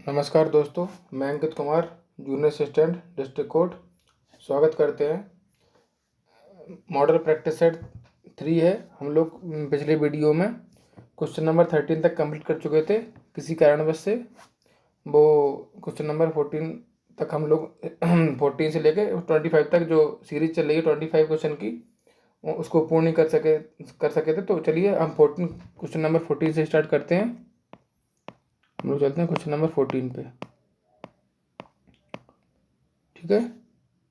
नमस्कार दोस्तों, मैं Ankit Kumar, junior assistant district court. स्वागत करते हैं। मॉडल प्रैक्टिस सेट 3 है। हम लोग पिछले वीडियो में क्वेश्चन नंबर 13 तक कंप्लीट कर चुके थे। किसी कारणवश से वो क्वेश्चन नंबर 14 तक हम लोग 14 से लेके 25 तक जो सीरीज चल रही है 25 क्वेश्चन की, उसको पूर्ण नहीं कर सके थे। तो चलिए हम 14 क्वेश्चन नंबर 14 से स्टार्ट करते हैं। हम लोग चलते हैं क्वेश्चन नंबर 14 पे। ठीक है,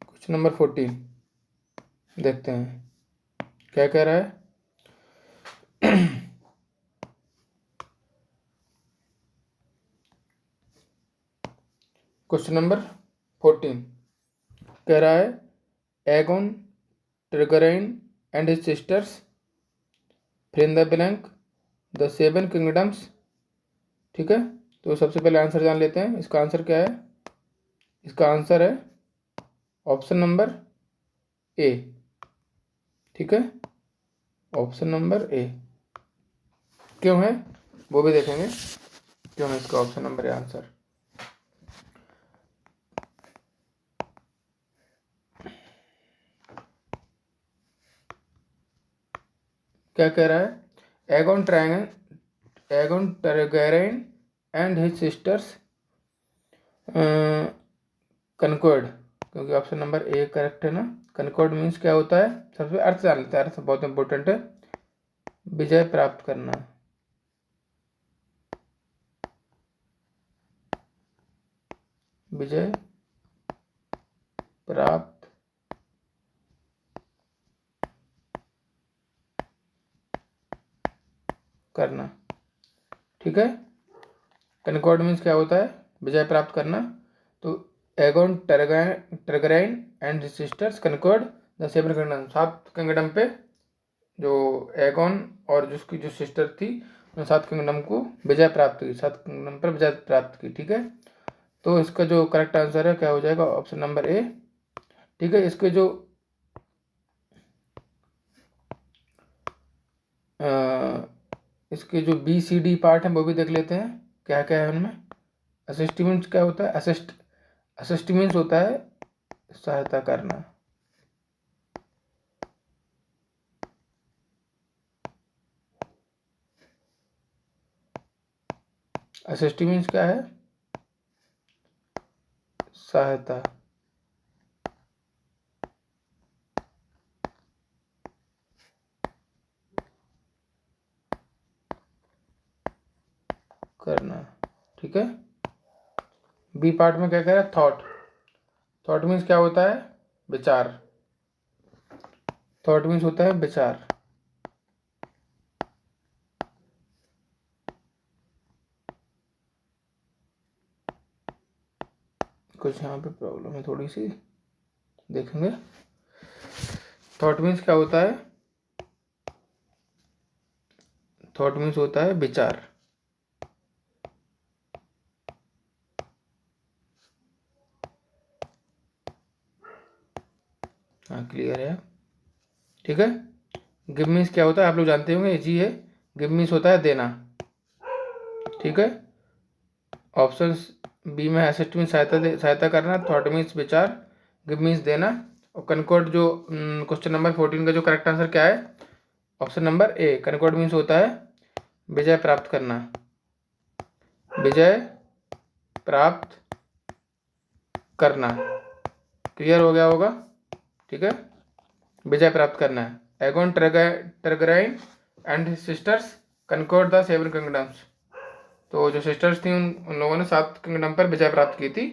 क्वेश्चन नंबर 14 देखते हैं क्या कह रहा है। क्वेश्चन नंबर 14 कह रहा है Aegon Targaryen and his sisters fill in the blank the 7 kingdoms. ठीक है, तो सबसे पहले आंसर जान लेते हैं। इसका आंसर क्या है? इसका आंसर है ऑप्शन नंबर ए। ठीक है, ऑप्शन नंबर ए। क्यों है वो भी देखेंगे, क्यों है इसका ऑप्शन नंबर ए आंसर। क्या कह रहा है? Aegon Targaryen and his sisters concord, क्योंकि ऑप्शन नंबर ए करेक्ट है ना। कनकॉर्ड मीन्स क्या होता है? सबसे अर्थ जान लेते हैं, अर्थ बहुत इंपॉर्टेंट है। विजय प्राप्त करना, विजय प्राप्त करना। ठीक है, कनकॉर्ड मीन्स क्या होता है? विजय प्राप्त करना। तो Aegon Targaryen and sisters concord the 7 kingdom, 7 kingdom पे जो एगोन और जिसकी जो सिस्टर थी उन 7 किंगडम को विजय प्राप्त की, 7 किंगडम पर विजय प्राप्त की। ठीक है, तो इसका जो करेक्ट आंसर है क्या हो जाएगा? ऑप्शन नंबर ए। ठीक है, इसके जो इसके जो बी सी डी पार्ट हैं वो भी देख लेते हैं क्या क्या है उनमें। असिस्ट मीन्स क्या होता है? असिस्ट मीन्स होता है सहायता करना। असिस्ट मीन्स क्या है? सहायता करना। ठीक है, बी पार्ट में क्या कह रहा है? थॉट। थॉट मीन्स क्या होता है? विचार। थॉट मीन्स होता है विचार। कुछ यहाँ पे प्रॉब्लम है थोड़ी सी, देखेंगे। थॉट मीन्स क्या होता है? थॉट मीन्स होता है विचार। हाँ, क्लियर है। ठीक है, गिव मीन्स क्या होता है? आप लोग जानते होंगे, इजी है। गिव मीन्स होता है देना। ठीक है, ऑप्शन बी में असिस्ट मीन्स सहायता करना, थॉट मीन्स विचार, गिव मीन्स देना। और कनकॉर्ड जो क्वेश्चन नंबर 14 का जो करेक्ट आंसर क्या है? ऑप्शन नंबर ए। कनकॉर्ड मीन्स होता है विजय प्राप्त करना, विजय प्राप्त करना। क्लियर हो गया होगा? ठीक है, विजय प्राप्त करना है। Aegon Targaryen and sisters concord the 7 kingdoms. तो जो सिस्टर्स थी उन लोगों ने 7 किंगडम पर विजय प्राप्त की थी।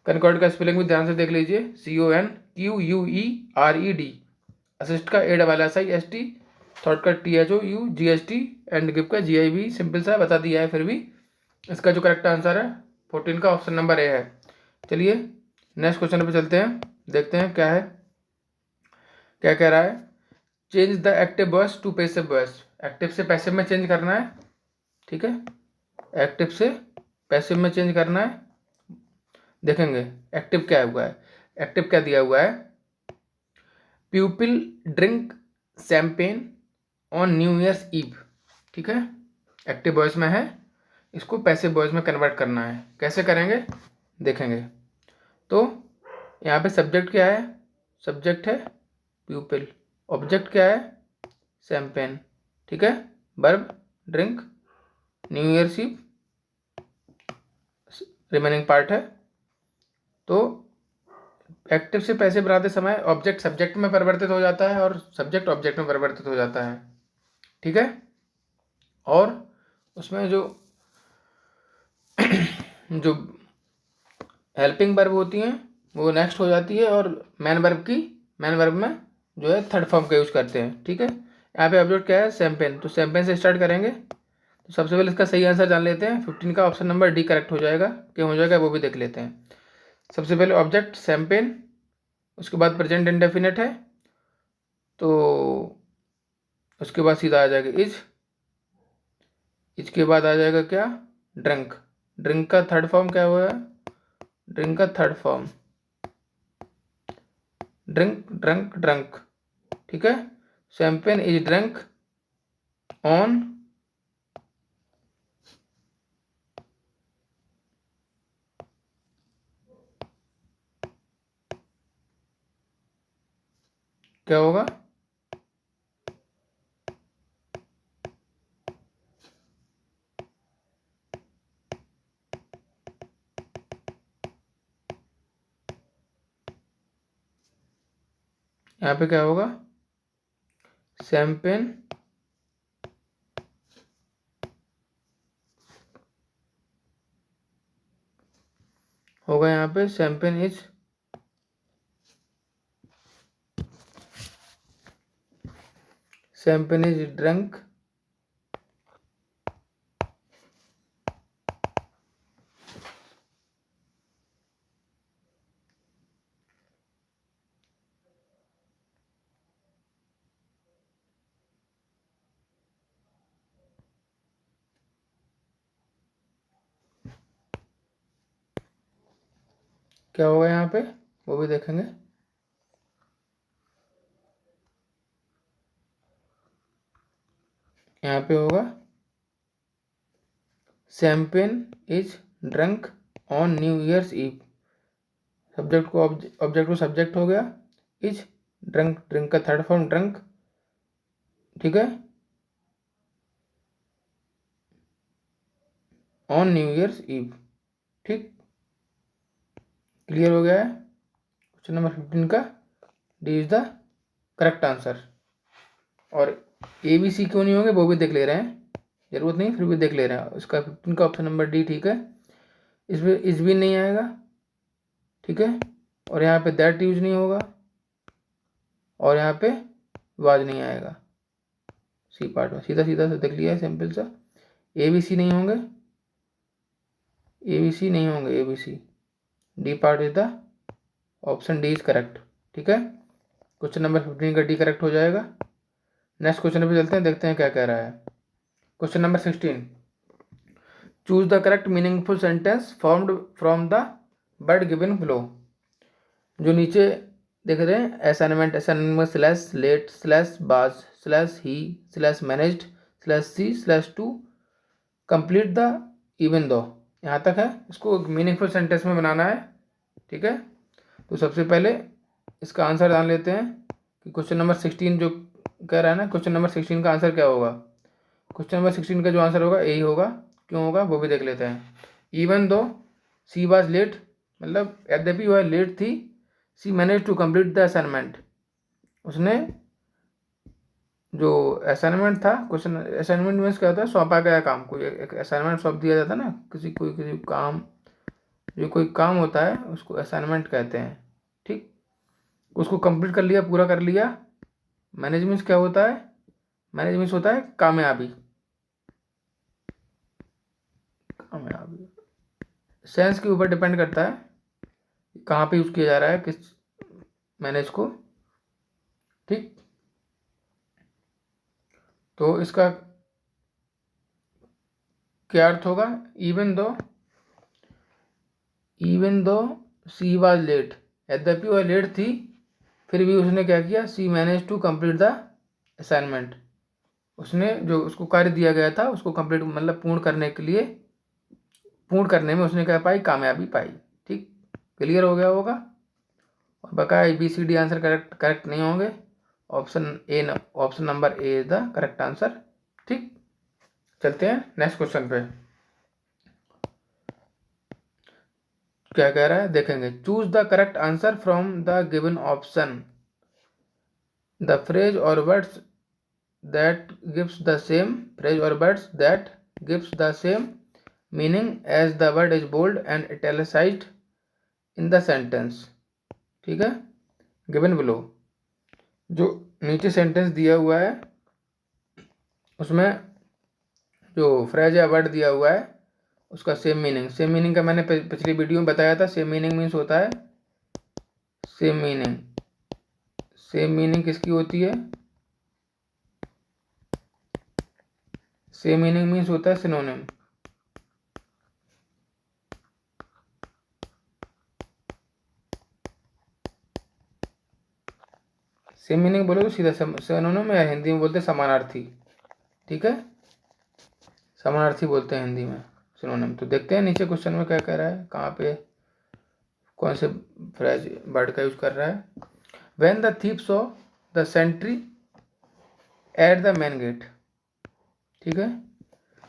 कनकॉर्ड का स्पेलिंग भी ध्यान से देख लीजिए, CONQUERED। असिस्ट का ASSIST, थॉट का THOUGST एंड गिव का GIV। सिंपल सा बता दिया है, फिर भी इसका जो करेक्ट आंसर है 14 का ऑप्शन नंबर ए है। चलिए नेक्स्ट क्वेश्चन पे चलते हैं, देखते हैं क्या है, क्या कह रहा है। Change the active voice to passive voice. Active से पैसिव में चेंज करना है। ठीक है, एक्टिव से पैसिव में चेंज करना है। देखेंगे एक्टिव क्या हुआ है। एक्टिव क्या दिया हुआ है? People drink champagne on New Year's Eve. ठीक है, एक्टिव वॉइस में है इसको पैसिव वॉइस में कन्वर्ट करना है। कैसे करेंगे देखेंगे। तो यहाँ पे सब्जेक्ट क्या है, सब्जेक्ट है प्यूपिल, ऑब्जेक्ट क्या है शैम्पेन, ठीक है। Verb drink, New Year Eve remaining part है। तो एक्टिव से पैसिव बनाते समय ऑब्जेक्ट सब्जेक्ट में परिवर्तित हो जाता है और सब्जेक्ट ऑब्जेक्ट में परिवर्तित हो जाता है, ठीक है। और उसमें जो जो हेल्पिंग वर्ब होती हैं वो नेक्स्ट हो जाती है, और मैन वर्ब में जो है थर्ड फॉर्म का यूज़ करते हैं, ठीक है। यहाँ पे ऑब्जेक्ट क्या है शैम्पेन, तो शैम्पेन से स्टार्ट करेंगे। तो सबसे पहले इसका सही आंसर जान लेते हैं। 15 का ऑप्शन नंबर डी करेक्ट हो जाएगा, क्यों हो जाएगा वो भी देख लेते हैं। सबसे पहले ऑब्जेक्ट शैम्पेन, उसके बाद प्रेजेंट इंडेफिनिट है, तो उसके बाद सीधा आ जाएगा इज के बाद आ जाएगा क्या ड्रिंक, ड्रिंक का थर्ड फॉर्म क्या हुआ है, ड्रिंक का थर्ड फॉर्म ड्रंक, ठीक है। शैम्पेन इज ड्रंक ऑन क्या होगा, यहाँ पे क्या होगा शैम्पेन होगा, यहाँ पे शैम्पेन इज ड्रंक क्या होगा यहाँ पे वो भी देखेंगे। यहाँ पे होगा champagne is drunk on New Year's Eve, subject को ऑब्जेक्ट को सब्जेक्ट हो गया, इज ड्रंक, ड्रिंक का थर्ड फॉर्म ड्रंक, ठीक है, ऑन न्यू ईयर्स ईव, ठीक। क्लियर हो गया है। क्वेश्चन नंबर 15 का D is the correct answer. और ए बी सी क्यों नहीं होंगे वो भी देख ले रहे हैं, जरूरत नहीं फिर भी देख ले रहे हैं। उसका 15 का ऑप्शन नंबर डी ठीक है, इसमें इस भी नहीं आएगा, ठीक है। और यहाँ पे दैट यूज नहीं होगा, और यहाँ पे वाज नहीं आएगा सी पार्ट में, सीधा सीधा से देख लिया है सिंपल सा। ए बी सी नहीं होंगे, ए बी सी नहीं होंगे, A B C, D part is the option D is correct, ठीक है। क्वेश्चन नंबर 15 का डी करेक्ट हो जाएगा। नेक्स्ट क्वेश्चन पे चलते हैं, देखते हैं क्या कह रहा है। Question number 16, choose the correct meaningful sentence formed from the word given below. जो नीचे देख रहे हैं असाइनमेंट, असाइनमेंट में slash late slash was slash he slash managed slash see slash to complete the even though, यहाँ तक है। इसको मीनिंगफुल सेंटेंस में बनाना है, ठीक है। तो सबसे पहले इसका आंसर जान लेते हैं कि क्वेश्चन नंबर 16 जो कह रहा है ना, क्वेश्चन नंबर 16 का आंसर क्या होगा। क्वेश्चन नंबर 16 का जो आंसर होगा यही होगा, क्यों होगा वो भी देख लेते हैं। Even though she was late, मतलब यद्यपि वह लेट थी, she manage to complete the assignment, उसने जो असाइनमेंट था, क्वेश्चन असाइनमेंट में क्या होता है सौंपा गया काम, कोई एक असाइनमेंट सौंप दिया जाता है ना, किसी काम, जो कोई काम होता है उसको असाइनमेंट कहते हैं, ठीक। उसको कंप्लीट कर लिया, पूरा कर लिया। मैनेजमेंट क्या होता है, मैनेजमेंट होता है कामयाबी, कामयाबी सेंस के ऊपर डिपेंड करता है कहाँ पे यूज़ किया जा रहा है, किस मैनेज को, ठीक। तो इसका क्या अर्थ होगा, even though she was late, यद्यपि वह लेट थी फिर भी उसने क्या किया, she manage to complete the assignment, उसने जो उसको कार्य दिया गया था उसको कंप्लीट मतलब पूर्ण करने के लिए पूर्ण करने में उसने क्या पाई, कामयाबी पाई। ठीक, क्लियर हो गया होगा। और बकाया ABCD आंसर करेक्ट नहीं होंगे। Option number A is the correct answer. ठीक, चलते हैं नेक्स्ट क्वेश्चन पे। क्या कह रहा है देखेंगे। Choose the correct answer from the given option. The phrase और words that gives the same phrase or words that gives the same meaning as the word is bold and italicized in the sentence। ठीक है, given below, जो नीचे sentence दिया हुआ है उसमें जो फ्रेज या वर्ड दिया हुआ है उसका सेम मीनिंग का मैंने पिछली वीडियो में बताया था। सेम मीनिंग मीन्स होता है सेम मीनिंग किसकी होती है, सेम मीनिंग मीन्स होता है सिनोनिम। सेम मीनिंग बोलो तो सीधा सिनोनिम, या हिंदी में बोलते हैं समानार्थी। ठीक है, समानार्थी बोलते हैं हिंदी में सिनोनिम। तो देखते हैं नीचे क्वेश्चन में क्या कह रहा है, कहाँ पे कौन से फ्रेज वर्ड का यूज कर रहा है। When the thief saw the sentry at the main gate, ठीक है,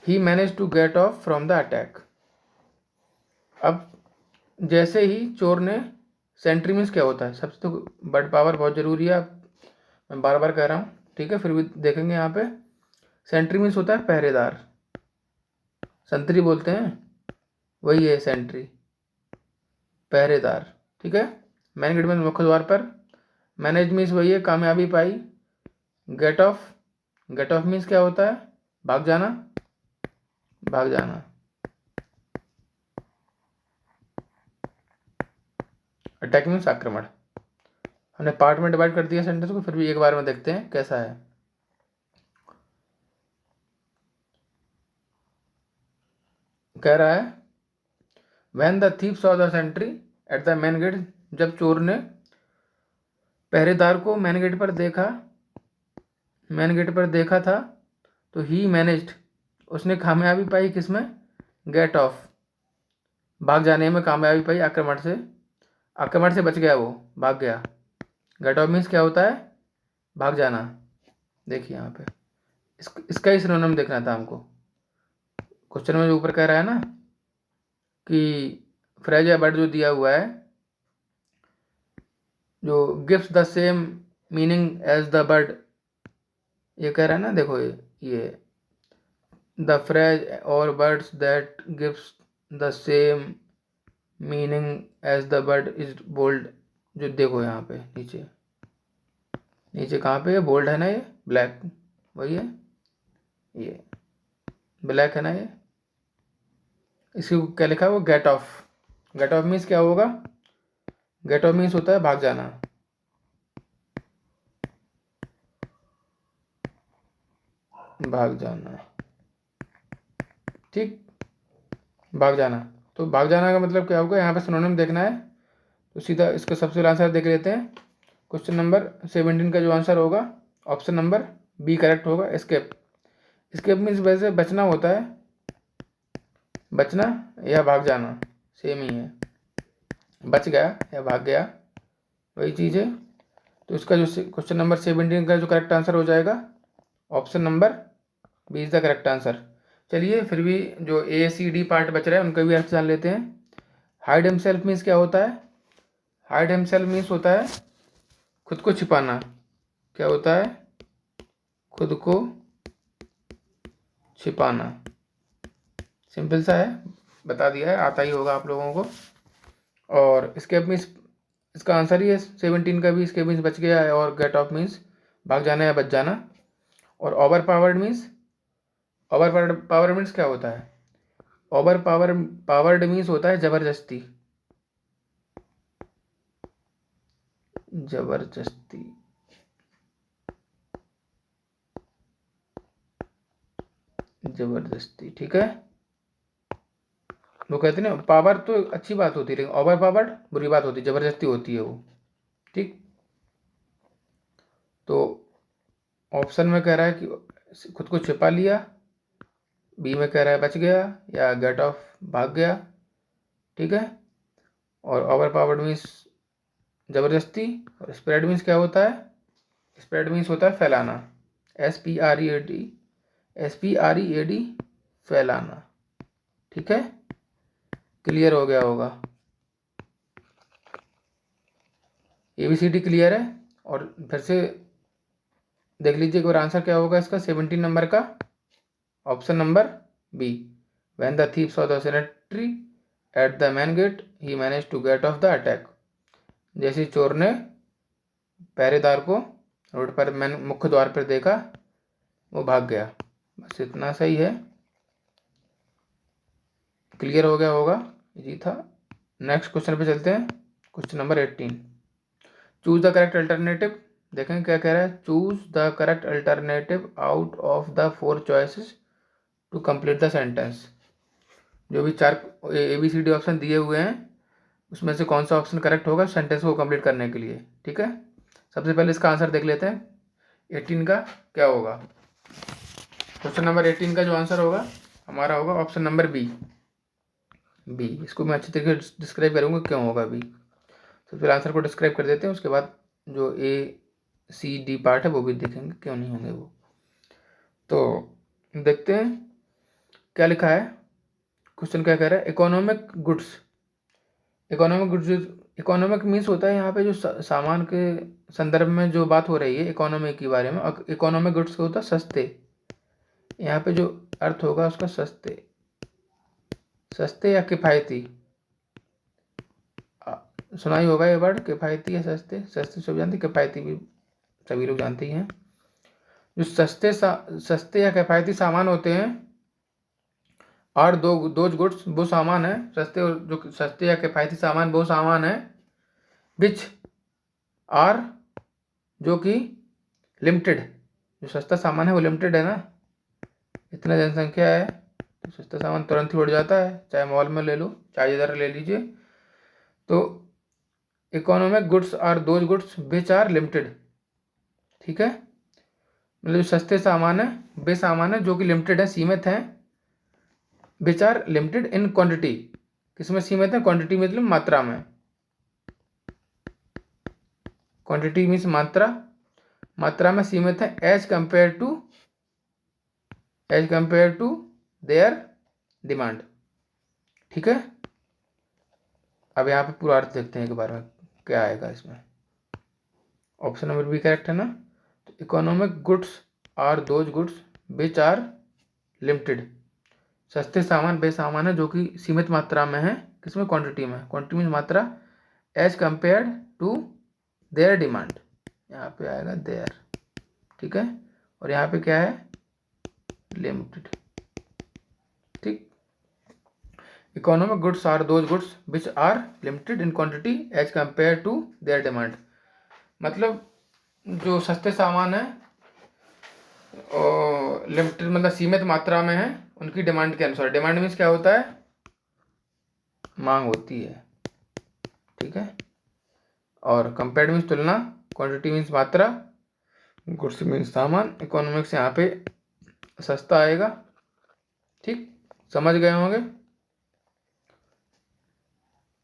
he manage to get off from the attack. अब जैसे ही चोर ने, सेंट्री मीन्स क्या होता है, सबसे तो वर्ड पावर बहुत जरूरी है, मैं बार बार कह रहा हूँ। ठीक है, फिर भी देखेंगे यहाँ पे। सेंट्री मीन्स होता है पहरेदार, संतरी बोलते हैं, वही है सेंट्री, पहरेदार। ठीक है, मेन गेट में मुख्य द्वार पर। मैनेज मीन्स वही है कामयाबी पाई। गेट ऑफ मीन्स क्या होता है, भाग जाना, भाग जाना। अटैक मीन्स आक्रमण। हमने पार्ट में डिवाइड कर दिया सेंटेंस को, फिर भी एक बार में देखते हैं कैसा है। कह रहा है when the thief saw the sentry at the main gate, जब चोर ने पहरेदार को मेन गेट पर देखा था, तो ही मैनेज्ड, उसने कामयाबी पाई किसमें, गेट ऑफ, भाग जाने में कामयाबी पाई, आक्रमण से बच गया, वो भाग गया। गेट ऑफ मीन्स क्या होता है, भाग जाना। देखिए यहाँ पे इसका ही सिनोनिम देखना था हमको। क्वेश्चन में जो ऊपर कह रहा है ना कि फ्रेज या वर्ड जो दिया हुआ है, जो gives the same meaning as the word, ये कह रहा है ना, देखो ये द फ्रेज और words that gives the same meaning as the word is bold. जो देखो यहाँ पे नीचे कहाँ पे, ये बोल्ड है ना, ये ब्लैक, वही है, ये ब्लैक है ना, ये इसको क्या लिखा है वो, गेट ऑफ मीन्स क्या होगा, गेट ऑफ मीन्स होता है भाग जाना। भाग जाना, ठीक, भाग जाना। तो भाग जाना का मतलब क्या होगा, यहाँ पे सिनोनिम देखना है। तो सीधा इसका सबसे पहला आंसर देख लेते हैं। क्वेश्चन नंबर 17 का जो आंसर होगा ऑप्शन नंबर बी करेक्ट होगा, एस्केप। एस्केप मीन्स वैसे बचना होता है, बचना या भाग जाना सेम ही है, बच गया या भाग गया वही चीज़ है। तो इसका जो क्वेश्चन नंबर 17 का जो करेक्ट आंसर हो जाएगा option number B is the correct answer. चलिए फिर भी जो ACD पार्ट बच रहा है उनका भी अर्थ जान लेते हैं। हाइड हिमसेल्फ मीन्स क्या होता है, हाइड हिमसेल्फ मीन्स होता है खुद को छिपाना। क्या होता है, खुद को छिपाना। सिंपल सा है, बता दिया है, आता ही होगा आप लोगों को। और एस्केप मीन्स इसका आंसर ही है 17 का भी, एस्केप मीन्स बच गया है, और गेट ऑफ मीन्स भाग जाना या बच जाना। और ओवर पावर्ड मीन्स क्या होता है, पावर्ड मीन्स होता है जबरदस्ती, जबरदस्ती। ठीक है, वो कहते हैं ना, पावर तो अच्छी बात होती है लेकिन ओवर पावर्ड बुरी बात होती है, जबरदस्ती होती है वो। ठीक, तो ऑप्शन में कह रहा है कि खुद को छिपा लिया बी में कह रहा है बच गया या गेट ऑफ भाग गया, ठीक है। और ओवर पावर्ड मीन्स ज़बरदस्ती, और स्प्रेड मीन्स क्या होता है, स्प्रेड मीन्स होता है फैलाना, SPREAD फैलाना, ठीक है। क्लियर हो गया होगा, ABCD क्लियर है। और फिर से देख लीजिए एक बार आंसर क्या होगा इसका 17 नंबर का, option number B. When the thief saw the sentry at the main gate he manage to get off the attack. जैसे चोर ने पहरेदार को रोड पर मैन मुख्य द्वार पर देखा, वो भाग गया। बस इतना सही है, क्लियर हो गया होगा, इजी था। नेक्स्ट क्वेश्चन पे चलते हैं, question number 18। Choose the correct alternative. देखें क्या कह रहा है, choose the correct alternative out of the 4 choices to complete the sentence. जो भी 4 ABCD ऑप्शन दिए हुए हैं उसमें से कौन सा ऑप्शन करेक्ट होगा सेंटेंस को कंप्लीट करने के लिए, ठीक है। सबसे पहले इसका आंसर देख लेते हैं 18 का क्या होगा। क्वेश्चन नंबर 18 का जो आंसर होगा हमारा होगा ऑप्शन नंबर बी। इसको मैं अच्छी तरीके से डिस्क्राइब करूँगा क्यों होगा बी। सबसे पहले आंसर को डिस्क्राइब कर देते हैं, उसके बाद जो ACD पार्ट है वो भी देखेंगे क्यों नहीं होंगे वो। तो देखते हैं क्या लिखा है। क्वेश्चन क्या कह रहा है, इकोनॉमिक गुड्स। इकोनॉमिक मीन्स होता है यहाँ पे जो सामान के संदर्भ में जो बात हो रही है इकोनॉमी के बारे में। इकोनॉमिक गुड्स का होता है सस्ते, यहाँ पे जो अर्थ होगा उसका सस्ते या किफ़ायती। सुना ही होगा ये वर्ड, किफ़ायती या सस्ते। सस्ते सब जानते, किफ़ायती भी सभी लोग जानते ही हैं। जो सस्ते या किफ़ायती सामान होते हैं, और दोज गुड्स वो सामान है, जो सस्ते या किफ़ायती सामान वो सामान है विच आर जो कि लिमिटेड। जो सस्ता सामान है वो लिमिटेड है ना, इतना जनसंख्या है तो सस्ता सामान तुरंत ही उड़ जाता है, चाहे मॉल में ले लो चाहे इधर ले लीजिए। तो economic goods are those goods which are limited, ठीक है। मतलब जो सस्ते सामान है वे सामान है जो कि लिमिटेड है, सीमित हैं। Which are limited in quantity, किसमें सीमित है, क्वांटिटी मतलब मात्रा में। क्वांटिटी मीन्स मात्रा में सीमित है as compare to their demand, ठीक है। अब यहाँ पे पूरा अर्थ देखते हैं एक बार में क्या आएगा इसमें। ऑप्शन नंबर बी करेक्ट है ना। तो economic goods are those goods which are limited. सस्ते सामान वे सामान है जो कि सीमित मात्रा में है, किसमें, क्वांटिटी में। क्वांटिटी मीन्स मात्रा, as compare to their demand, यहाँ पे आएगा देयर, ठीक है। और यहाँ पे क्या है, लिमिटेड, ठीक। Economic goods are those goods which are limited in quantity as compare to their demand. मतलब जो सस्ते सामान है और लिमिटेड मतलब सीमित मात्रा में है उनकी डिमांड के अनुसार। डिमांड मीन्स क्या होता है, मांग होती है, ठीक है। और कंपेयर्ड मीन्स तुलना, क्वांटिटी मीन्स मात्रा, गुड्स मीन्स सामान। इकोनॉमिक्स यहाँ पे सस्ता आएगा, ठीक, समझ गए होंगे।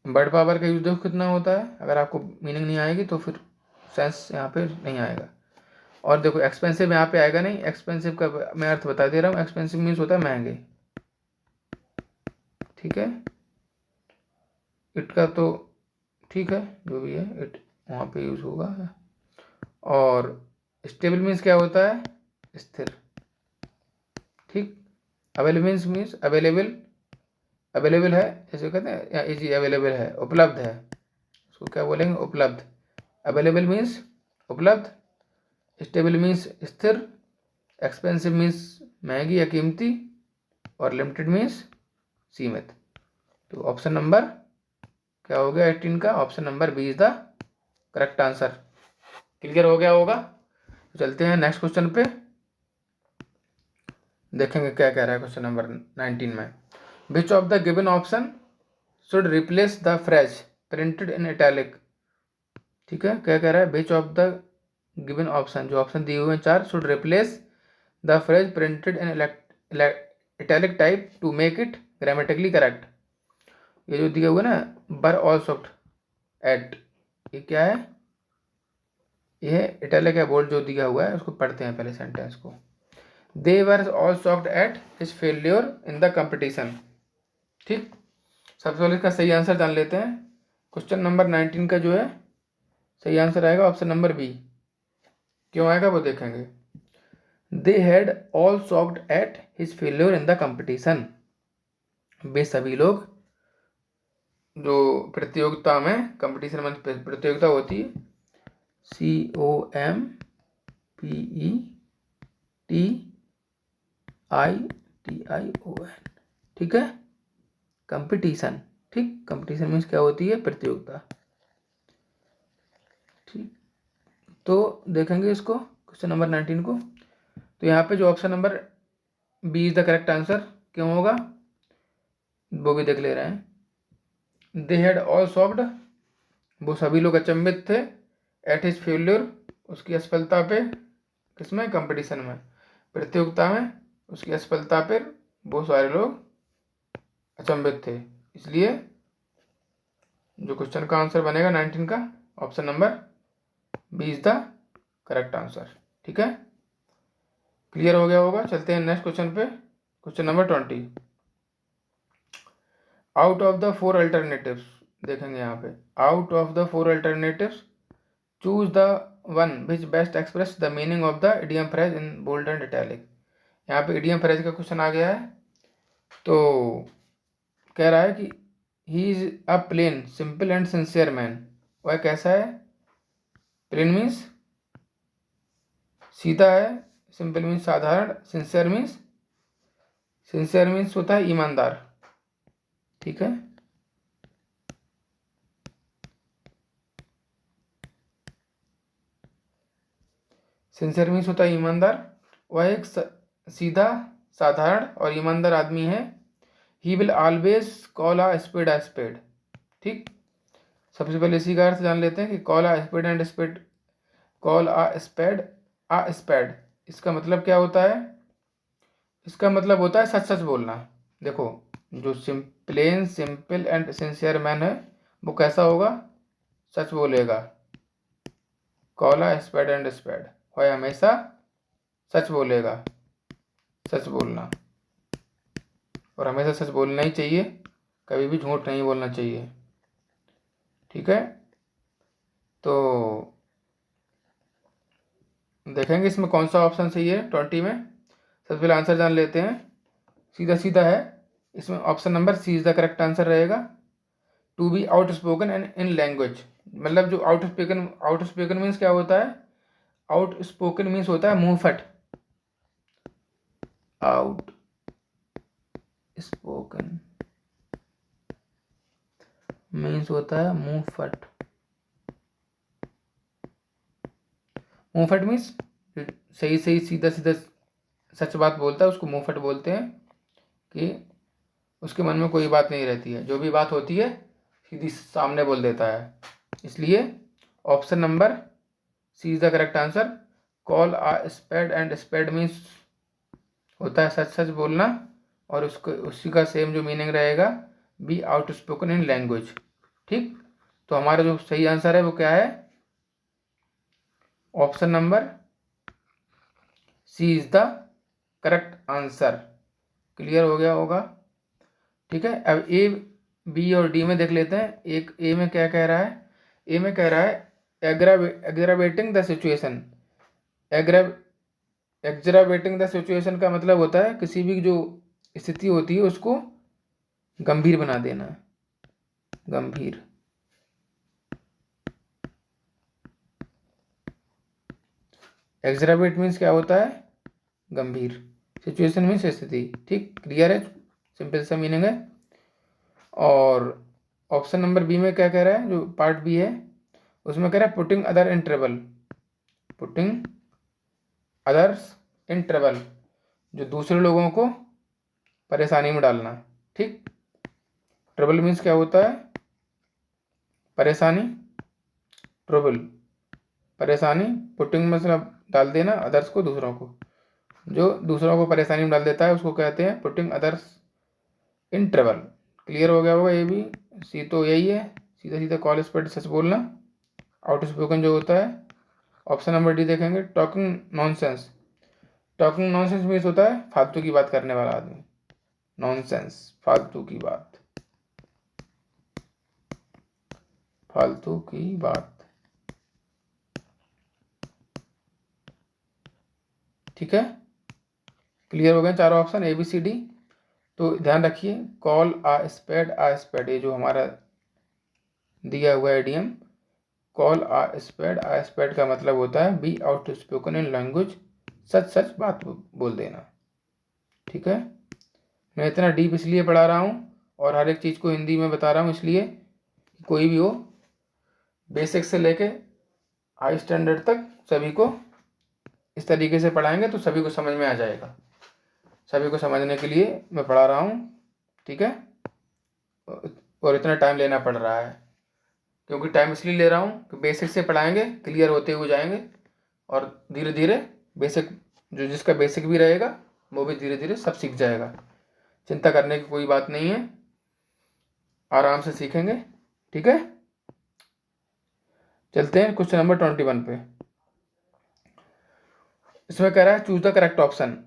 वर्ड पावर का यूज देखो कितना होता है, अगर आपको मीनिंग नहीं आएगी तो फिर सेंस यहाँ पे नहीं आएगा। और देखो एक्सपेंसिव यहाँ पे आएगा नहीं, एक्सपेंसिव का मैं अर्थ बता दे रहा हूँ। एक्सपेंसिव मीन्स होता है महंगे, ठीक है। इट का तो ठीक है जो भी है, इट वहाँ पे यूज होगा। और स्टेबल मीन्स क्या होता है, स्थिर, ठीक। अवेलेबल मीन्स अवेलेबल है, जैसे कहते हैं या इजी अवेलेबल है, उपलब्ध है, उसको क्या बोलेंगे, उपलब्ध। अवेलेबल मीन्स उपलब्ध, स्टेबल मीन्स स्थिर, एक्सपेंसिव मीन्स महंगी या कीमती, और लिमिटेड मीन्स सीमित। तो ऑप्शन नंबर क्या हो गया 18 का, option number B is the correct answer. Clear हो गया होगा। तो चलते हैं नेक्स्ट क्वेश्चन पे, देखेंगे क्या कह रहा है क्वेश्चन नंबर 19 में। Which of the given option should replace the phrase printed in italic, ठीक है। क्या कह रहा है, which of the given option, जो ऑप्शन दिए हुए हैं 4, should replace the phrase printed in italic type two make it grammatically correct. ये जो दिया हुआ है ना, बर ऑल सॉफ्ट एट, ये क्या है? यह इटैलिक है, बोल्ड जो दिया हुआ है उसको पढ़ते हैं पहले सेंटेंस को। They were all shocked at his failure in the competition. ठीक, सबसे पहले इसका सही आंसर जान लेते हैं। क्वेश्चन नंबर 19 का जो है सही आंसर आएगा ऑप्शन नंबर बी। क्यों आएगा वो देखेंगे। They had all shocked at his failure in the competition. वे सभी लोग जो प्रतियोगिता में, कंपटीशन में प्रतियोगिता होती है, COMPETITION, ठीक है, कंपटीशन। ठीक, कंपटीशन मीन्स क्या होती है? प्रतियोगिता। ठीक, तो देखेंगे इसको क्वेश्चन नंबर 19 को। तो यहाँ पे जो option number B is the correct answer क्यों होगा वो भी देख ले रहे हैं। दे हैड ऑल शॉक्ड, वो सभी लोग अचंभित थे, एट हिज फेल्योर, उसकी असफलता पे, किसमें? कंपटीशन में, प्रतियोगिता में उसकी असफलता पर वो सारे लोग अचंभित थे। इसलिए जो क्वेश्चन का आंसर बनेगा 19 का, option number B is the correct answer. ठीक है, क्लियर हो गया होगा। चलते हैं नेक्स्ट क्वेश्चन पे, question number 20। Out of the 4 alternatives, देखेंगे यहाँ पे, out of the 4 alternatives choose the one which best express the meaning of the idiom phrase in bold and italic. यहाँ पे इडियम फ्रेज का क्वेश्चन आ गया है। तो कह रहा है कि he is a plane simple and sincere man. वह कैसा है? प्लेन मीन्स सीधा है, सिंपल मीन्स साधारण, सिंसियर मीन्स होता है ईमानदार। ठीक है, सिंसियर मीन्स होता है ईमानदार। वह एक सीधा, साधारण और ईमानदार आदमी है। He will always call a spade a spade. ठीक, सबसे पहले इसी का अर्थ जान लेते हैं कि call a spade and spade, call a spade a spade, इसका मतलब क्या होता है? इसका मतलब होता है सच सच बोलना। देखो, जो plain simple and sincere man है वो कैसा होगा? सच बोलेगा। Call a spade and spade, वह हमेशा सच बोलेगा, सच बोलना, और हमेशा सच बोलना ही चाहिए, कभी भी झूठ नहीं बोलना चाहिए। ठीक है, तो देखेंगे इसमें कौन सा ऑप्शन सही है 20 में। सबसे पहले आंसर जान लेते हैं, सीधा सीधा है। इसमें option number C is the correct answer रहेगा। To be outspoken and in language, मतलब जो आउट स्पोकन मीन्स क्या होता है? आउट स्पोकन मीन्स होता है मुंह फट। आउट स्पोकन मीन्स होता है मुंह फट। मुंह फट मीन्स सही सही सीधा सीधा सच बात बोलता है, उसको मुंह फट बोलते हैं, कि उसके मन में कोई बात नहीं रहती है, जो भी बात होती है सीधी सामने बोल देता है। इसलिए option number C is the correct answer. Call a spade and spade means होता है सच सच बोलना, और उसको उसी का सेम जो मीनिंग रहेगा, B outspoken in language. ठीक, तो हमारा जो सही आंसर है वो क्या है? Option number C is the correct answer. Clear हो गया होगा। ठीक है, अब ए, बी और डी में देख लेते हैं। एक ए में क्या कह रहा है? ए में कह रहा है aggravating the situation. Aggravating the situation का मतलब होता है किसी भी जो स्थिति होती है उसको गंभीर बना देना, गंभीर। एग्रावेट मीन्स क्या होता है? गंभीर। सिचुएशन मीन्स स्थिति। ठीक, क्लियर है, सिंपल सा मीनिंग है। और ऑप्शन नंबर बी में क्या कह रहा है? जो पार्ट बी है उसमें कह रहा है putting other in trouble. Putting others in trouble, जो दूसरे लोगों को परेशानी में डालना। ठीक, ट्रबल मीन्स क्या होता है? परेशानी, ट्रबल परेशानी, पुटिंग मतलब डाल देना, अदर्स को दूसरों को, जो दूसरों को परेशानी में डाल देता है उसको कहते हैं putting others in trouble. Clear हो गया होगा ये भी। सी तो यही है, सीधा सीधा कॉल स्पीड सच बोलना, आउट स्पोकन जो होता है। ऑप्शन नंबर डी देखेंगे, talking nonsense. Talking nonsense means होता है फालतू की बात करने वाला आदमी। नॉनसेंस फालतू की बात, फालतू की बात। ठीक है, क्लियर हो गए चारों option A B C D. तो ध्यान रखिए, कॉल आ स्पेड, ये जो हमारा दिया हुआ है एडीएम, कॉल आ स्पेड का मतलब होता है be outspoken in language, सच सच बात बोल देना। ठीक है, मैं इतना डीप इसलिए पढ़ा रहा हूँ और हर एक चीज़ को हिंदी में बता रहा हूँ, इसलिए कोई भी हो, बेसिक से लेके हाई स्टैंडर्ड तक सभी को इस तरीके से पढ़ाएंगे तो सभी को समझ में आ जाएगा। सभी को समझने के लिए मैं पढ़ा रहा हूँ। ठीक है, और इतना टाइम लेना पड़ रहा है, क्योंकि टाइम इसलिए ले रहा हूँ कि बेसिक से पढ़ाएंगे, क्लियर होते हुए जाएंगे, और धीरे धीरे बेसिक, जो जिसका बेसिक भी रहेगा वो भी धीरे धीरे सब सीख जाएगा। चिंता करने की कोई बात नहीं है, आराम से सीखेंगे। ठीक है, चलते हैं क्वेश्चन नंबर 21 पे। इसमें कह रहा है चूज द करेक्ट ऑप्शन,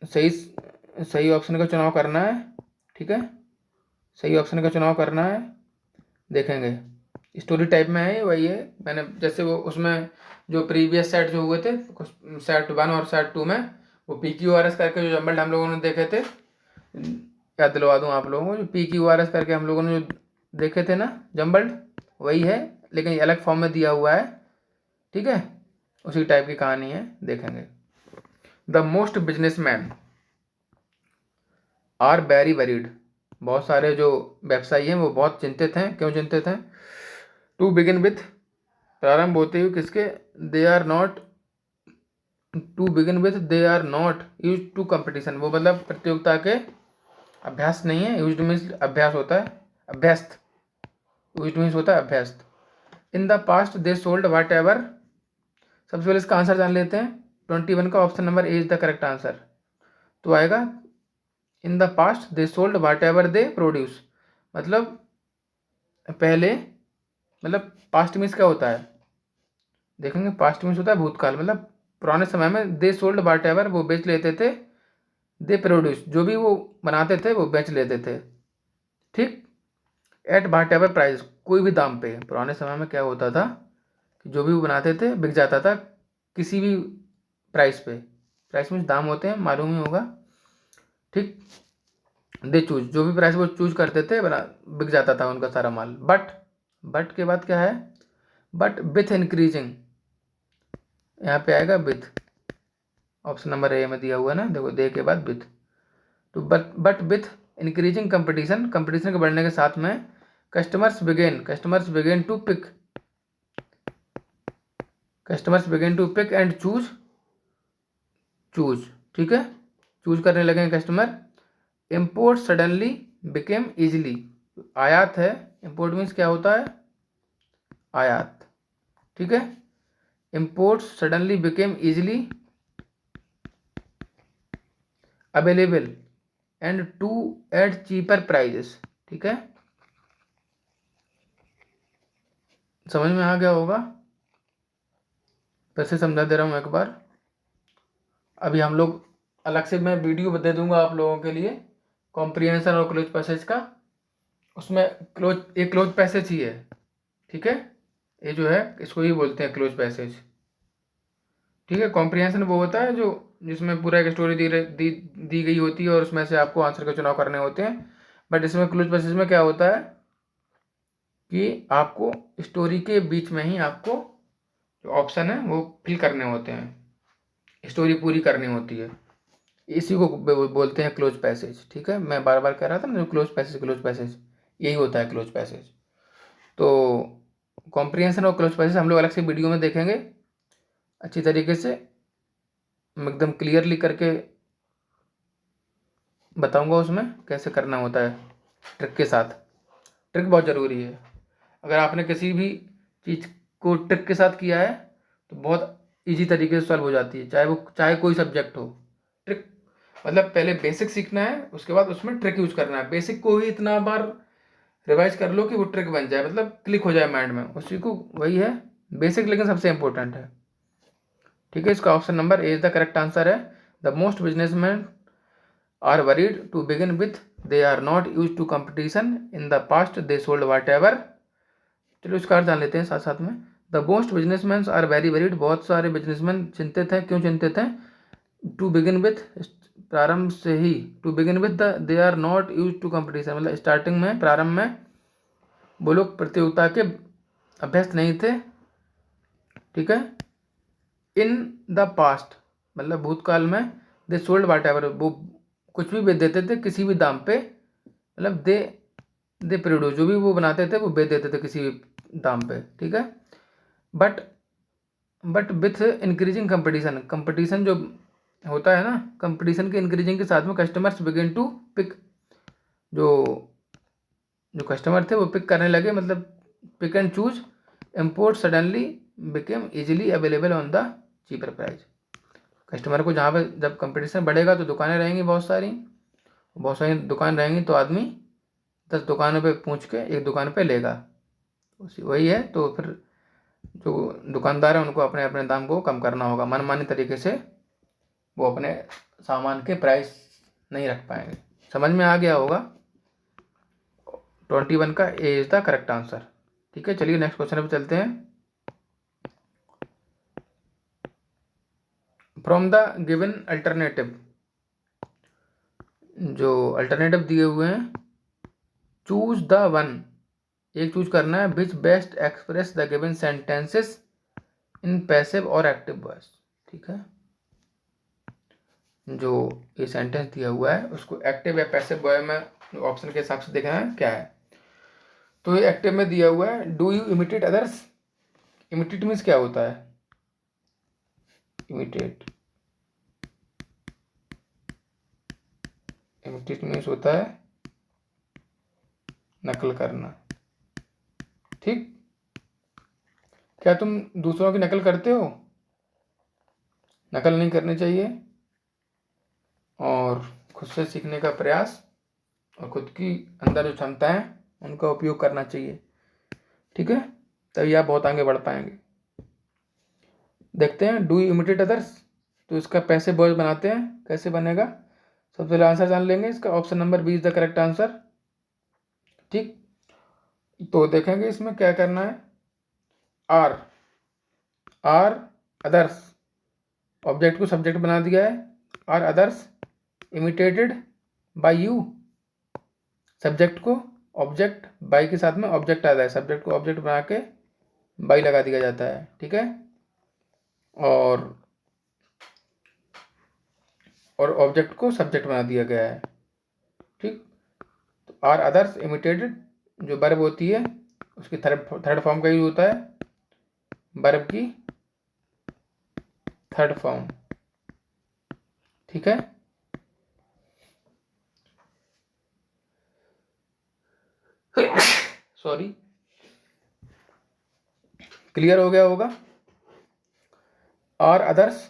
सही सही ऑप्शन का चुनाव करना है। ठीक है, सही ऑप्शन का चुनाव करना है। देखेंगे स्टोरी टाइप में है, वही है मैंने जैसे वो उसमें जो प्रीवियस सेट जो हुए थे, सेट 1 और सेट 2 में वो PQRS करके जो जंबल हम लोगों ने देखे थे, याद दिलवा दूँ आप लोगों को, जो PQRS करके हम लोगों ने जो देखे थे ना जंबल, वही है, लेकिन ये अलग फॉर्म में दिया हुआ है। ठीक है, उसी टाइप की कहानी है, देखेंगे। The most businessman are very worried, बहुत सारे जो व्यवसायी हैं वो बहुत चिंतित हैं। क्यों चिंतित हैं? टू बिगिन विथ, प्रारंभ होते हुए किसके, they are not, to begin with they are not use to competition, वो मतलब प्रतियोगिता के अभ्यास नहीं है। यूज मीन्स अभ्यास होता है, अभ्यस्त, यूज मीन्स होता है अभ्यस्त। In the past they sold whatever, सबसे पहले इसका आंसर जान लेते हैं। 21 का option number A is the correct answer. तो आएगा in the past they sold whatever they produce, मतलब पहले, मतलब पास्ट मीन्स क्या होता है देखेंगे। पास्ट मीन्स होता है भूतकाल, मतलब पुराने समय में दे सोल्ड वाट एवर, वो बेच लेते थे, दे प्रोड्यूस, जो भी वो बनाते थे वो बेच लेते थे। ठीक, एट वाट एवर प्राइस, कोई भी दाम पे। पुराने समय में क्या होता था कि जो भी वो बनाते थे बिक जाता था किसी भी प्राइस पे। प्राइस मीन्स दाम होते हैं, मालूम ही होगा। ठीक, दे चूज, जो भी प्राइस वो चूज करते थे बना बिक जाता था उनका सारा माल। बट के बाद क्या है, बट विथ इंक्रीजिंग, यहाँ पे आएगा विथ, ऑप्शन नंबर ए में दिया हुआ है ना, देखो दे के बाद विथ। तो but with increasing competition, competition के बढ़ने के साथ में customers began to pick, customers began to pick and choose. ठीक है, चूज करने लगे customer. Import suddenly became easily, आयात है, इम्पोर्ट मीन्स क्या होता है, आयात। ठीक है, import suddenly became easily available and to at cheaper prices. ठीक है, समझ में आ गया होगा, फिर से समझा दे रहा हूँ एक बार। अभी हम लोग अलग से मैं वीडियो दे दूंगा आप लोगों के लिए कॉम्प्रिहेंशन और क्लोज पैसेज का, उसमें एक क्लोज पैसेज ही है। ठीक है, ये जो है इसको ही बोलते हैं क्लोज पैसेज। ठीक है, कॉम्प्रिहेंशन वो होता है जो जिसमें पूरा एक स्टोरी दी गई होती है और उसमें से आपको आंसर का चुनाव करने होते हैं। बट इसमें क्लोज पैसेज में क्या होता है कि आपको स्टोरी के बीच में ही आपको जो ऑप्शन है वो फिल करने होते हैं, स्टोरी पूरी करनी होती है, इसी को बोलते हैं क्लोज पैसेज। ठीक है, मैं बार बार कह रहा था ना, क्लोज पैसेज यही होता है क्लोज पैसेज। तो कॉम्प्रिहेंशन और क्लोज पैसेज हम लोग अलग से वीडियो में देखेंगे अच्छी तरीके से, मैं एकदम क्लियरली करके बताऊंगा उसमें कैसे करना होता है, ट्रिक के साथ। ट्रिक बहुत ज़रूरी है, अगर आपने किसी भी चीज़ को ट्रिक के साथ किया है तो बहुत इजी तरीके से सॉल्व हो जाती है, चाहे कोई सब्जेक्ट हो। ट्रिक मतलब पहले बेसिक सीखना है, उसके बाद उसमें ट्रिक यूज करना है। बेसिक को ही इतना बार रिवाइज कर लो कि वो ट्रिक बन जाए, मतलब क्लिक हो जाए माइंड में, उसी को वही है बेसिक, लेकिन सबसे इंपॉर्टेंट है। ठीक है, इसका option number A is the correct answer है। The most businessman are worried to begin with, they are not use to competition, in the past they sold whatever. चलो इसका अर्थ जान लेते हैं साथ साथ में। The most businessman are very worried, बहुत सारे बिजनेसमैन चिंतित हैं। क्यों चिंतित हैं? टू बिगिन विथ, प्रारंभ से ही। To begin with the, they are not use to competition, मतलब स्टार्टिंग में, प्रारंभ में वो लोग प्रतियोगिता के अभ्यस्त नहीं थे। ठीक है। इन द पास्ट मतलब भूतकाल में, दे सोल्ड वाट एवर, वो कुछ भी बेच देते थे किसी भी दाम पे, मतलब दे प्रोड्यूस, जो भी वो बनाते थे वो बेच देते थे किसी भी दाम पे। ठीक है। But with increasing competition, competition जो होता है ना, कंपटीशन के इंक्रीजिंग के साथ में कस्टमर्स बिगिन टू पिक, जो जो कस्टमर थे वो पिक करने लगे, मतलब pick and choose, import suddenly became easily available on the cheaper price. Customer को जहाँ पे जब कंपटीशन बढ़ेगा तो दुकानें रहेंगी बहुत सारी दुकान रहेंगी, तो आदमी 10 दुकानों पे पूछ के एक दुकान पे लेगा, उसी वही है। तो फिर जो दुकानदार है उनको अपने अपने दाम को कम करना होगा, मनमानी तरीके से वो अपने सामान के प्राइस नहीं रख पाएंगे। समझ में आ गया होगा। 21 का ए इज द करेक्ट आंसर। ठीक है, चलिए नेक्स्ट क्वेश्चन पे चलते हैं। फ्रॉम द गिवन अल्टरनेटिव, जो अल्टरनेटिव दिए हुए हैं, चूज द वन, एक चूज करना है, विच best express the given sentences in passive और एक्टिव वॉइस। ठीक है, जो ये सेंटेंस दिया हुआ है उसको एक्टिव या पैसिव वॉइस में ऑप्शन के हिसाब से देखना है क्या है। तो ये एक्टिव में दिया हुआ है, do you imitate others. Imitate means क्या होता है? इमिटेट मीन्स होता है नकल करना। ठीक, क्या तुम दूसरों की नकल करते हो? नकल नहीं करनी चाहिए, और खुद से सीखने का प्रयास और खुद की अंदर जो क्षमता है उनका उपयोग करना चाहिए। ठीक है, तभी आप बहुत आगे बढ़ पाएंगे। देखते हैं, डू यू इमिटेट अदर्स, तो इसका पैसे बॉयज बनाते हैं, कैसे बनेगा? सबसे पहले आंसर जान लेंगे इसका, option number B is the correct answer. ठीक, तो देखेंगे इसमें क्या करना है। आर अदर्स, ऑब्जेक्ट को सब्जेक्ट बना दिया है। Are others imitated by you, subject को ऑब्जेक्ट, बाई के साथ में ऑब्जेक्ट आता है, सब्जेक्ट को ऑब्जेक्ट बना के बाई लगा दिया जाता है। ठीक है, और ऑब्जेक्ट को सब्जेक्ट बना दिया गया है। ठीक, तो आर अदर्स इमिटेटेड जो वर्ब होती है उसकी थर्ड फॉर्म का यूज होता है, वर्ब की थर्ड फॉर्म। ठीक है, सॉरी, क्लियर हो गया होगा। Are others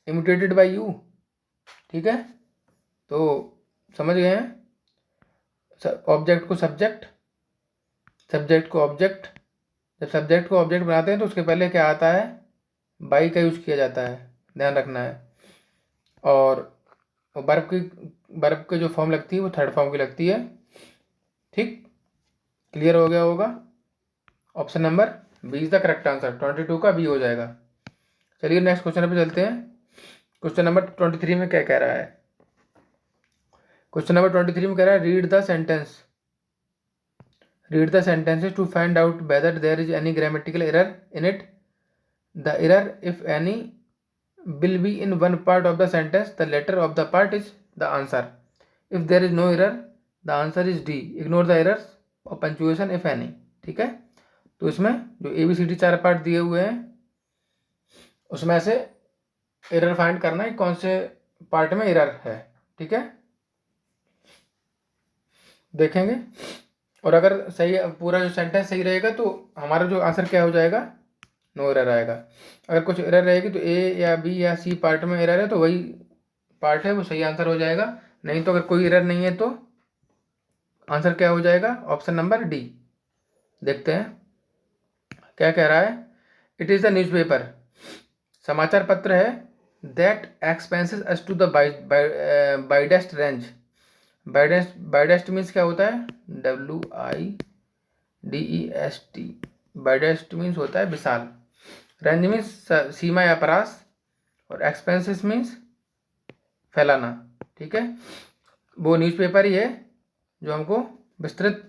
imitated by you. ठीक है, तो समझ गए हैं। ऑब्जेक्ट को सब्जेक्ट, सब्जेक्ट को ऑब्जेक्ट, जब सब्जेक्ट को ऑब्जेक्ट बनाते हैं तो उसके पहले क्या आता है? बाई का यूज किया जाता है, ध्यान रखना है। और वर्ब की जो फॉर्म लगती है वो थर्ड फॉर्म की लगती है। ठीक, क्लियर हो गया होगा। Option number B is the correct answer, 22 का बी हो जाएगा। चलिए नेक्स्ट क्वेश्चन पे चलते हैं। क्वेश्चन नंबर 23 में क्या कह रहा है? क्वेश्चन नंबर 23 में कह रहा है, read the sentence, read the sentences to find out whether there is any grammatical error in it. The error, if any, will be in one part of the sentence. The letter of the part is the answer. If there is no error, the answer is D. Ignore the errors of punctuation if any. ठीक है, तो इसमें जो ABCD 4 part दिए हुए हैं उसमें से एरर फाइंड करना है कौन से पार्ट में एरर है। ठीक है, देखेंगे, और अगर सही पूरा जो सेंटेंस सही रहेगा तो हमारा जो आंसर क्या हो जाएगा? नो एरर आएगा। अगर कुछ एरर रहेगी तो ए या बी या सी पार्ट में एरर है तो वही पार्ट है वो सही आंसर हो जाएगा। नहीं तो अगर कोई एरर नहीं है तो आंसर क्या हो जाएगा, ऑप्शन नंबर डी। देखते हैं क्या कह रहा है। इट इज़ द न्यूज़पेपर, समाचार पत्र है, that expenses us to the widest range. Widest means क्या होता है, WIDEST। वाइडेस्ट मीन्स होता है विशाल, रेंज मीन्स सीमा या परास, और एक्सपेंसेस मीन्स फैलाना। ठीक है, वो न्यूज़पेपर ही है जो हमको विस्तृत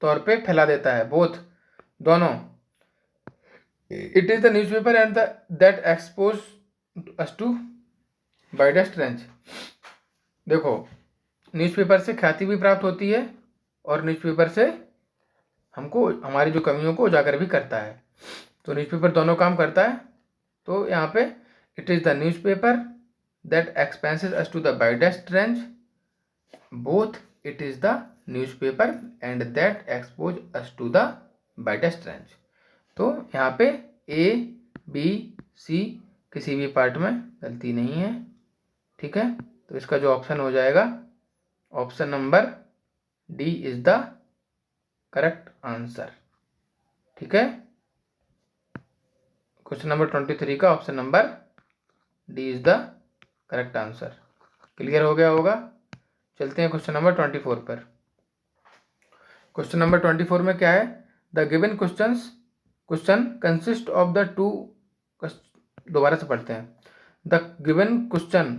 तौर पे फैला देता है, बोथ दोनों। It is the newspaper and that exposes us to widest range. देखो, न्यूज़पेपर से ख्याति भी प्राप्त होती है और न्यूज़पेपर से हमको हमारी जो कमियों को उजागर भी करता है। तो न्यूज़पेपर दोनों काम करता है। तो यहाँ पे it is the newspaper that expenses us to the widest range, both it is the newspaper and that exposes us to the widest range. तो यहाँ पे A, B, C किसी भी पार्ट में गलती नहीं है। ठीक है, तो इसका जो ऑप्शन हो जाएगा, option number D is the correct answer. ठीक है, क्वेश्चन नंबर 23 का option number D is the correct answer. Clear हो गया होगा। चलते हैं क्वेश्चन नंबर 24 पर। क्वेश्चन नंबर 24 में क्या है, the given question consist of the two, दोबारा से पढ़ते हैं। The given question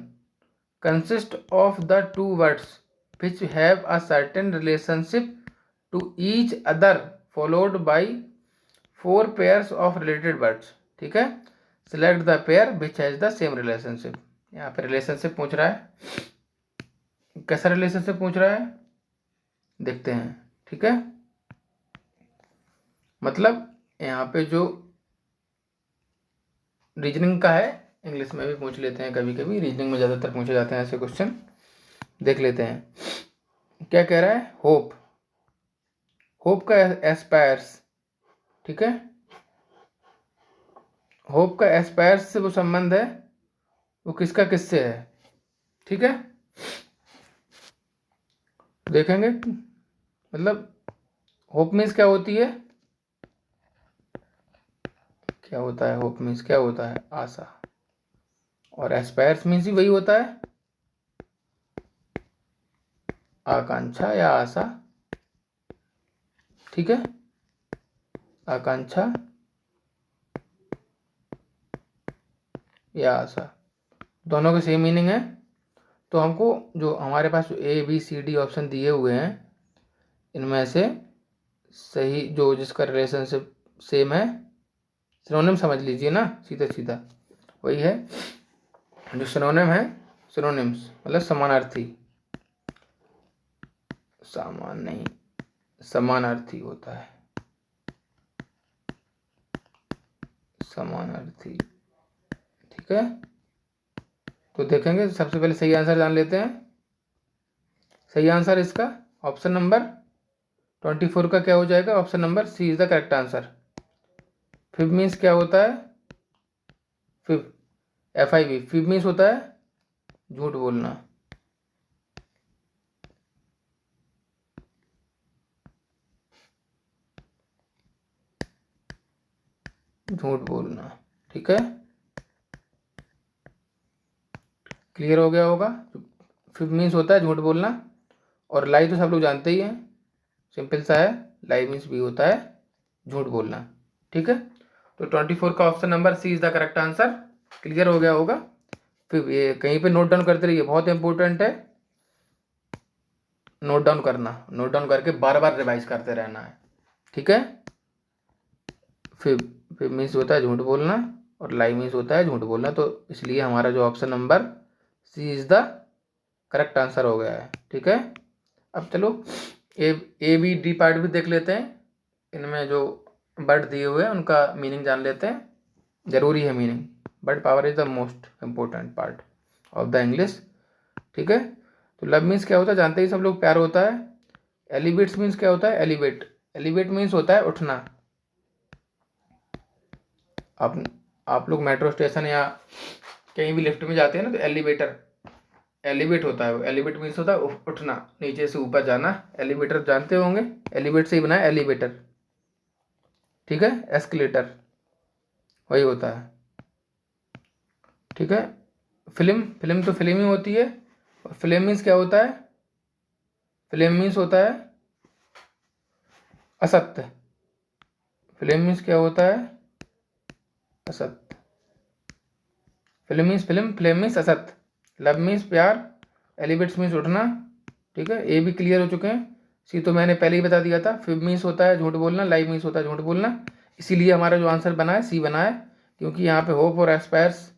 consist of the two words which have a certain relationship to each other followed by 4 pairs of related words। ठीक है, select the pair which has the same relationship। यहाँ पे relationship पूछ रहा है, कैसा relationship पूछ रहा है देखते हैं। ठीक है, मतलब यहाँ पे जो रीजनिंग का है, इंग्लिश में भी पूछ लेते हैं कभी कभी, रीजनिंग में ज़्यादातर पूछे जाते हैं ऐसे क्वेश्चन। देख लेते हैं क्या कह रहा है। होप का एस्पायर्स। ठीक है, होप का एस्पायर्स से वो संबंध है, वो किसका किससे है। ठीक है, देखेंगे मतलब होप मीन्स क्या होती है, क्या होता है होप मीन्स, क्या होता है आशा, और एस्पायर्स मीन्स ही वही होता है, आकांक्षा या आशा। ठीक है, आकांक्षा या आशा, दोनों के सेम मीनिंग है। तो हमको जो हमारे पास ABCD ऑप्शन दिए हुए हैं, इनमें से सही जो जिसका रिलेशनशिप सेम है, सिनोनिम समझ लीजिए ना, सीधा सीधा वही है। जो सिनोनिम है, सिनोनिम्स मतलब समानार्थी, सामान नहीं, समानार्थी होता है, समानार्थी। ठीक है, तो देखेंगे सबसे पहले सही आंसर जान लेते हैं। सही आंसर इसका ऑप्शन नंबर 24 का क्या हो जाएगा, option number C is the correct answer. Fib means क्या होता है, फिब FIB, फिब मीन्स होता है झूठ बोलना। झूठ बोलना। ठीक है, क्लियर हो गया होगा। फिब मीन्स होता है झूठ बोलना, और लाई तो सब लोग जानते ही हैं, सिंपल सा है, लाई मीन्स भी होता है झूठ बोलना। ठीक है, तो 24 का option number C is the correct answer. Clear हो गया होगा। फिर ये कहीं पे नोट डाउन करते रहिए, बहुत इंपॉर्टेंट है नोट डाउन करना, नोट डाउन करके बार बार रिवाइज करते रहना है। ठीक है, फिर मीन्स होता है झूठ बोलना, और लाई मीन्स होता है झूठ बोलना, तो इसलिए हमारा जो option number C is the correct answer हो गया है। ठीक है, अब चलो ABD पार्ट भी देख लेते हैं। इनमें जो वर्ड दिए हुए हैं उनका मीनिंग जान लेते हैं, जरूरी है meaning. But power is the most important part of the English. ठीक है, तो लव मीन्स क्या होता है, जानते ही सब लोग, प्यार होता है। एलिवेट्स मीन्स क्या होता है, एलिवेट, एलिवेट मीन्स होता है उठना। आप लोग मेट्रो स्टेशन या कहीं भी लिफ्ट में जाते हैं ना, तो एलिवेटर, एलिवेट होता है, वो एलिवेट मीन्स होता है उठना, नीचे से ऊपर जाना। एलिवेटर जानते होंगे, एलिवेट से ही बना है एलिवेटर, ठीक है। एस्केलेटर वही होता है, ठीक है। फिल्म, फिल्म तो फिल्म ही होती है। और फिल्म मीन्स क्या होता है? फिल्म मीन्स होता है असत्य। फिल्म मीन्स क्या होता है? असत्य। Film means film, film means असत्य। लव मीन्स प्यार, एलिवेट्स मीन्स उठना, ठीक है। ए भी क्लियर हो चुके हैं। सी तो मैंने पहले ही बता दिया था। फिब मीन्स होता है झूठ बोलना, लाइव मीन्स होता है झूठ बोलना। इसीलिए हमारा जो आंसर बना है सी बना है, क्योंकि यहाँ पे होप और एस्पायर्स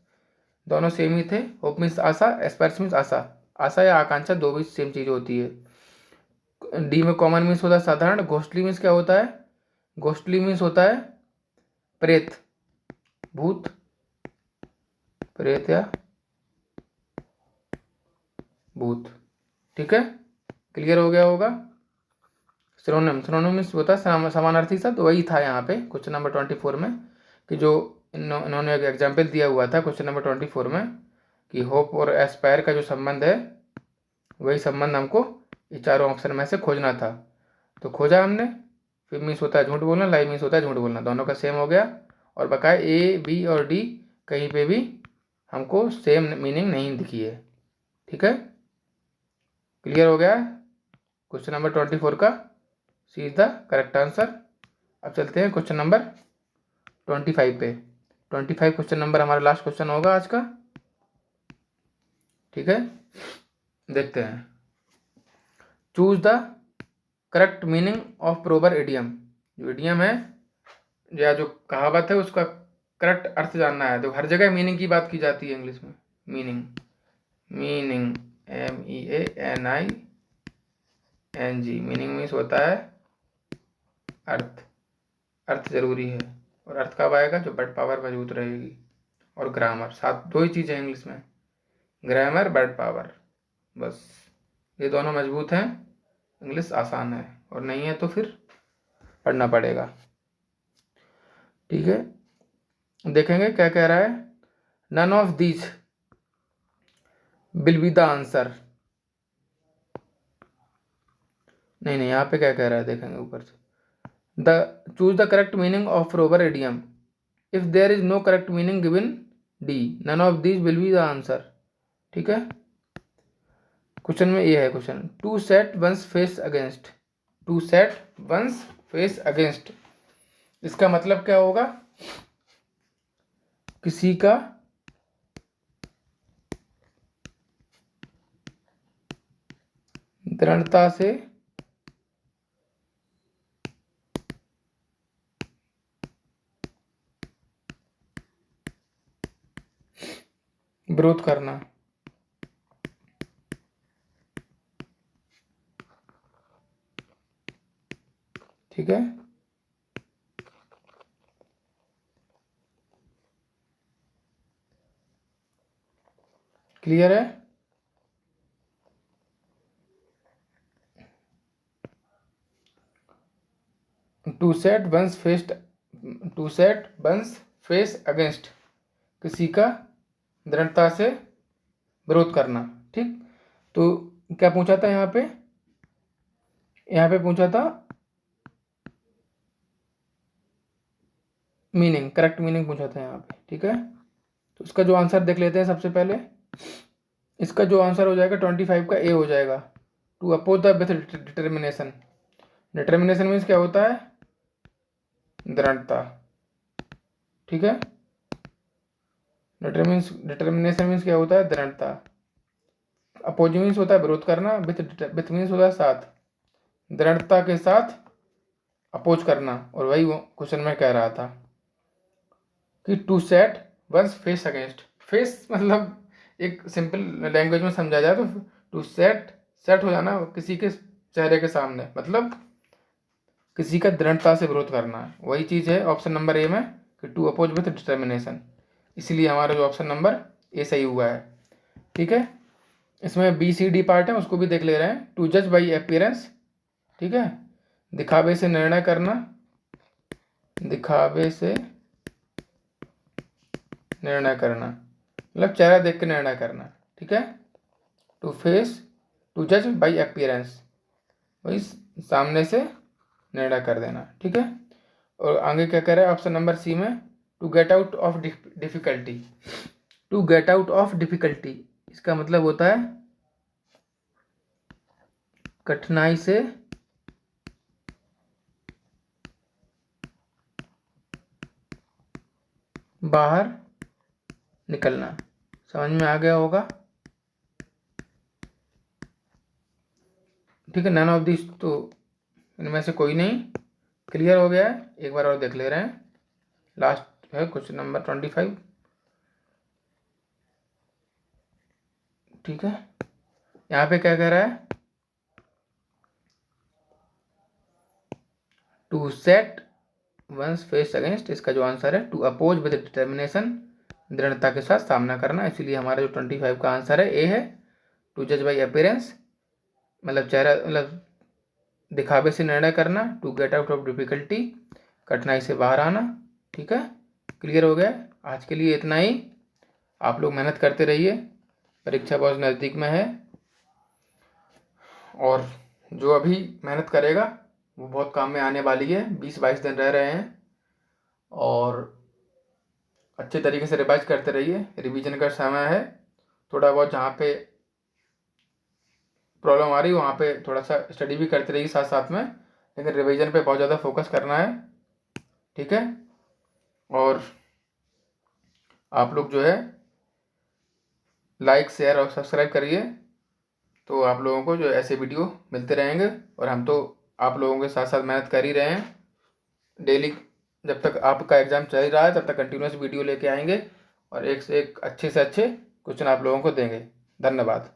दोनों सेम ही थे। होप मीन्स आशा, एस्पायर्स मीन्स आशा। आशा या आकांक्षा दो भी सेम चीज़ होती है। डी में कॉमन मीन्स होता है साधारण। घोस्टली मीन्स क्या होता है? घोस्टली मीन्स होता है प्रेत, भूत, प्रेत या भूत, ठीक है। क्लियर हो गया होगा। सिनोनिम, सिनोनिम मीन्स होता है समानार्थी शब्द। वही था यहाँ पे क्वेश्चन नंबर 24 में, कि जो इन्होंने एक एग्जाम्पल दिया हुआ था क्वेश्चन नंबर 24 में, कि होप और एस्पायर का जो संबंध है, वही संबंध हमको ये चारों ऑप्शन में से खोजना था। तो खोजा हमने। फिर मीन्स होता है झूठ बोलना, लाइव मीन्स होता है झूठ बोलना, दोनों का सेम हो गया। और बकाया ए बी और डी कहीं पे भी हमको सेम मीनिंग नहीं दिखी है, ठीक है। क्लियर हो गया क्वेश्चन नंबर 24 का। C is the correct answer. अब चलते हैं क्वेश्चन नंबर 25 पे। 25 क्वेश्चन नंबर हमारा लास्ट क्वेश्चन होगा आज का, ठीक है। देखते हैं। Choose the correct meaning of proverb idiom. जो इडियम है या जो कहावत है, उसका करेक्ट अर्थ जानना है। तो हर जगह मीनिंग की बात की जाती है इंग्लिश में। Meaning, meaning MEANING, meaning means होता है अर्थ। अर्थ जरूरी है, और अर्थ कब आएगा? जो वर्ड पावर मजबूत रहेगी। और ग्रामर, साथ दो ही चीज़ें इंग्लिश में, ग्रामर, वर्ड पावर, बस ये दोनों मजबूत हैं, इंग्लिश आसान है। और नहीं है तो फिर पढ़ना पड़ेगा, ठीक है। देखेंगे क्या कह रहा है। None of these will be the answer. नहीं नहीं, यहाँ पे क्या कह रहा है देखेंगे ऊपर से। The choose the correct meaning of proverb idiom. If there is no correct meaning given, D, none of these will be the answer, ठीक है। क्वेश्चन में ये है question, to set one's face against. To set one's face against, इसका मतलब क्या होगा? किसी का दृढ़ता से विरोध करना, ठीक है। क्लियर है। To set one's face, to set one's face against, किसी का दृढ़ता से विरोध करना, ठीक। तो क्या पूछा था यहाँ पे? यहाँ पे पूछा था मीनिंग, करेक्ट मीनिंग पूछा था यहाँ पे, ठीक है। तो इसका जो आंसर देख लेते हैं सबसे पहले। इसका जो आंसर हो जाएगा 25 का ए हो जाएगा। To oppose the with determination. Determination means क्या होता है? दृढ़ता, ठीक है। डिटर्मिनेशन मीन्स क्या होता है? दृढ़ता। अपोज मीन्स होता है विरोध करना, विथ मीन्स होता है साथ, दृढ़ता के साथ अपोज करना। और वही वो क्वेश्चन में कह रहा था कि to set one's face against. Face मतलब एक सिंपल लैंग्वेज में समझा जाए तो टू सेट, सेट हो जाना किसी के चेहरे के सामने, मतलब किसी का दृढ़ता से विरोध करना है। वही चीज़ है ऑप्शन नंबर ए में, कि टू अपोज विथ डिटर्मिनेशन। इसीलिए हमारा जो ऑप्शन नंबर ए सही हुआ है, ठीक है। इसमें BCD पार्ट है, उसको भी देख ले रहे हैं। टू जज बाई अपीयरेंस, ठीक है, दिखावे से निर्णय करना, दिखावे से निर्णय करना, मतलब चेहरा देख के निर्णय करना, ठीक है। टू फेस, टू जज बाई अपीयरेंस, वही सामने से निर्णय कर देना, ठीक है। और आगे क्या कह रहा है ऑप्शन नंबर सी में, to get out of difficulty. To get out of difficulty इसका मतलब होता है कठिनाई से बाहर निकलना। समझ में आ गया होगा, ठीक है। नन ऑफ दिस, तो इनमें से कोई नहीं। क्लियर हो गया है, एक बार और देख ले रहे हैं। लास्ट है क्वेश्चन नंबर 25, ठीक है। यहाँ पे क्या कह रहा है, to set one's face against, इसका जो आंसर है टू अपोज विद डिटर्मिनेशन, दृढ़ता के साथ सामना करना। इसीलिए हमारा जो 25 का आंसर है ए है। टू जज बाई अपीयरेंस मतलब चेहरा, मतलब दिखावे से निर्णय करना। To get out of difficulty कठिनाई से बाहर आना, ठीक है। क्लियर हो गया। आज के लिए इतना ही। आप लोग मेहनत करते रहिए, परीक्षा बहुत नज़दीक में है, और जो अभी मेहनत करेगा वो बहुत काम में आने वाली है। 20-22 दिन रह रहे हैं, और अच्छे तरीके से रिवाइज करते रहिए। रिवीजन का समय है, थोड़ा बहुत जहाँ पे प्रॉब्लम आ रही है वहाँ पे थोड़ा सा स्टडी भी करते रहिए साथ साथ में, लेकिन रिवीजन पे बहुत ज़्यादा फोकस करना है, ठीक है। और आप लोग जो है लाइक, शेयर और सब्सक्राइब करिए, तो आप लोगों को जो ऐसे वीडियो मिलते रहेंगे। और हम तो आप लोगों के साथ साथ मेहनत कर ही रहे हैं डेली। जब तक आपका एग्ज़ाम चल रहा है तब तक कंटिन्यूस वीडियो लेके आएंगे, और एक से एक अच्छे से अच्छे क्वेश्चन आप लोगों को देंगे। धन्यवाद।